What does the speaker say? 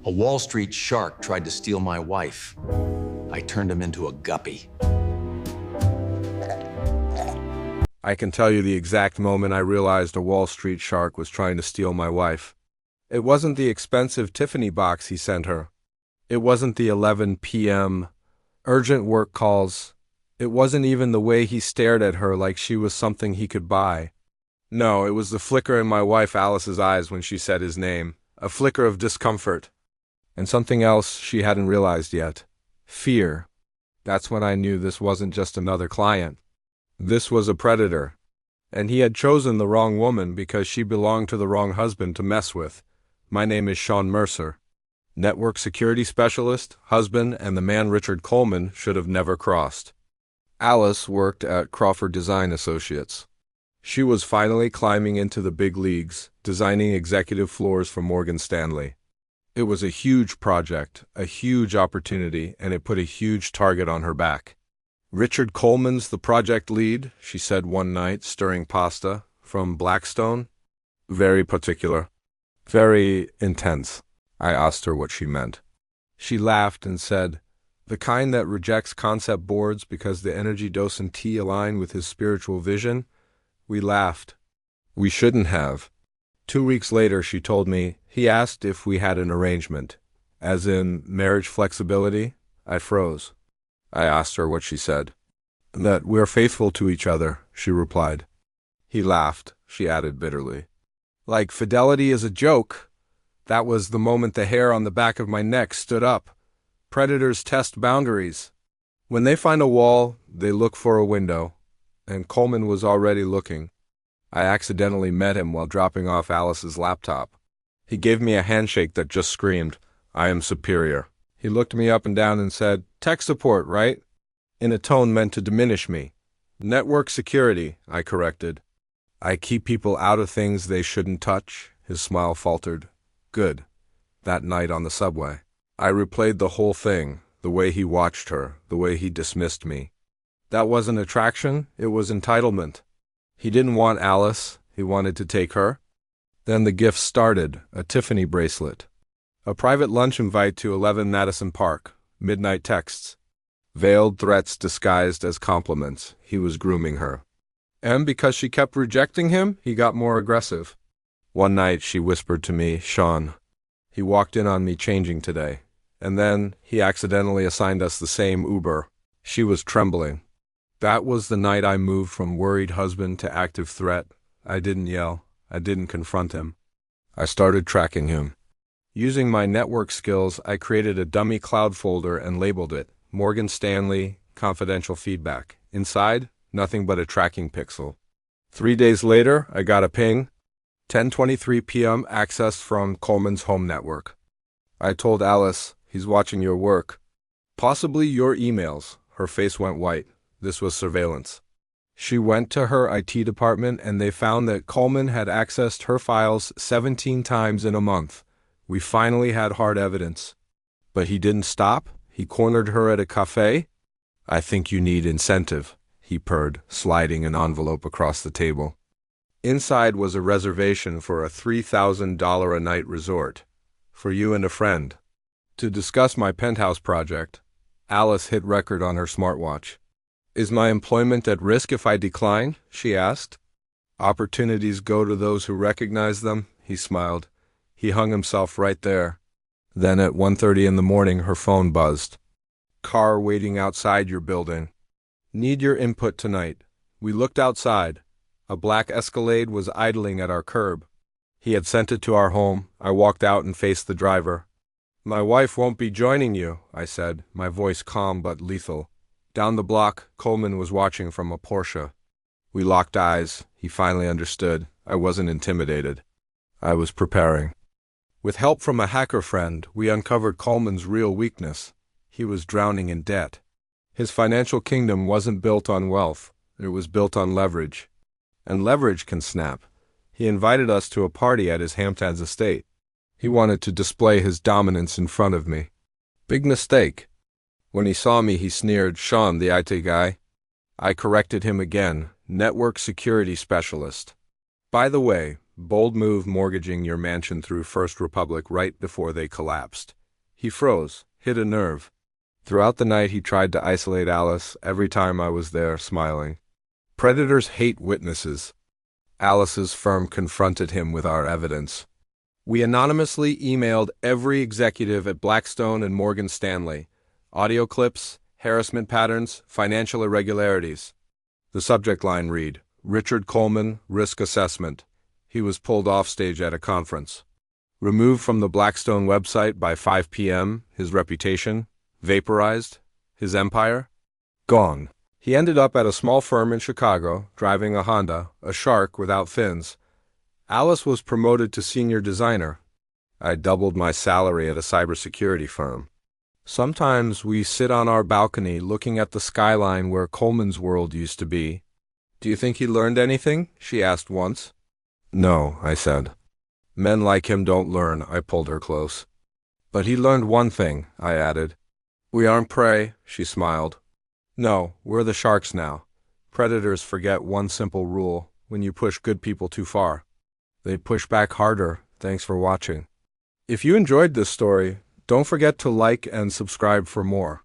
A Wall Street shark tried to steal my wife. I turned him into a guppy. I can tell you the exact moment I realized a Wall Street shark was trying to steal my wife. It wasn't the expensive Tiffany box he sent her. It wasn't the 11 p.m. urgent work calls. It wasn't even the way he stared at her like she was something he could buy. No, it was the flicker in my wife Alice's eyes when she said his name. A flicker of discomfort. And something else she hadn't realized yet. Fear. That's when I knew this wasn't just another client. This was a predator. And he had chosen the wrong woman because she belonged to the wrong husband to mess with. My name is Sean Mercer. Network security specialist, husband, and the man Richard Coleman should have never crossed. Alice worked at Crawford Design Associates. She was finally climbing into the big leagues, designing executive floors for Morgan Stanley. It was a huge project, a huge opportunity, and it put a huge target on her back. Richard Coleman's the project lead, she said one night, stirring pasta, from Blackstone. Very particular. Very intense. I asked her what she meant. She laughed and said, the kind that rejects concept boards because the energy dose and tea align with his spiritual vision. We laughed. We shouldn't have. 2 weeks later, she told me, he asked if we had an arrangement, as in marriage flexibility. I froze. I asked her what she said. That we're faithful to each other, she replied. He laughed, she added bitterly. Like fidelity is a joke. That was the moment the hair on the back of my neck stood up. Predators test boundaries. When they find a wall, they look for a window, and Coleman was already looking. I accidentally met him while dropping off Alice's laptop. He gave me a handshake that just screamed, I am superior. He looked me up and down and said, tech support, right? In a tone meant to diminish me. Network security, I corrected. I keep people out of things they shouldn't touch, his smile faltered. Good. That night on the subway. I replayed the whole thing, the way he watched her, the way he dismissed me. That wasn't attraction, it was entitlement. He didn't want Alice, he wanted to take her. Then the gifts started, a Tiffany bracelet. A private lunch invite to 11 Madison Park, midnight texts. Veiled threats disguised as compliments, he was grooming her. And because she kept rejecting him, he got more aggressive. One night she whispered to me, Sean, he walked in on me changing today. And then he accidentally assigned us the same Uber. She was trembling. That was the night I moved from worried husband to active threat. I didn't yell. I didn't confront him. I started tracking him. Using my network skills, I created a dummy cloud folder and labeled it Morgan Stanley Confidential Feedback. Inside, nothing but a tracking pixel. 3 days later, I got a ping. 10:23 p.m. accessed from Coleman's home network. I told Alice, he's watching your work. Possibly your emails. Her face went white. This was surveillance. She went to her IT department and they found that Coleman had accessed her files 17 times in a month. We finally had hard evidence. But he didn't stop. He cornered her at a cafe. I think you need incentive, he purred, sliding an envelope across the table. Inside was a reservation for a $3,000 a night resort. For you and a friend. To discuss my penthouse project. Alice hit record on her smartwatch. Is my employment at risk if I decline? She asked. Opportunities go to those who recognize them, he smiled. He hung himself right there. Then at 1:30 in the morning, her phone buzzed. Car waiting outside your building. Need your input tonight. We looked outside. A black Escalade was idling at our curb. He had sent it to our home. I walked out and faced the driver. My wife won't be joining you, I said, my voice calm but lethal. Down the block, Coleman was watching from a Porsche. We locked eyes. He finally understood. I wasn't intimidated. I was preparing. With help from a hacker friend, we uncovered Coleman's real weakness. He was drowning in debt. His financial kingdom wasn't built on wealth. It was built on leverage. And leverage can snap. He invited us to a party at his Hamptons estate. He wanted to display his dominance in front of me. Big mistake. When he saw me, he sneered, Sean, the AITA guy. I corrected him again, network security specialist. By the way, Bold move mortgaging your mansion through First Republic right before they collapsed. He froze, hit a nerve. Throughout the night he tried to isolate Alice every time I was there, smiling. Predators hate witnesses. Alice's firm confronted him with our evidence. We anonymously emailed every executive at Blackstone and Morgan Stanley. Audio clips, harassment patterns, financial irregularities. The subject line read, Richard Coleman, risk assessment. He was pulled off stage at a conference. Removed from the Blackstone website by 5 p.m., his reputation, vaporized, his empire, gone. He ended up at a small firm in Chicago, driving a Honda, a shark without fins. Alice was promoted to senior designer. I doubled my salary at a cybersecurity firm. Sometimes we sit on our balcony looking at the skyline where Coleman's world used to be. Do you think he learned anything? She asked once. No, I said. Men like him don't learn, I pulled her close. But he learned one thing, I added. We aren't prey, she smiled. No, we're the sharks now. Predators forget one simple rule: when you push good people too far, they push back harder. Thanks for watching. If you enjoyed this story, don't forget to like and subscribe for more.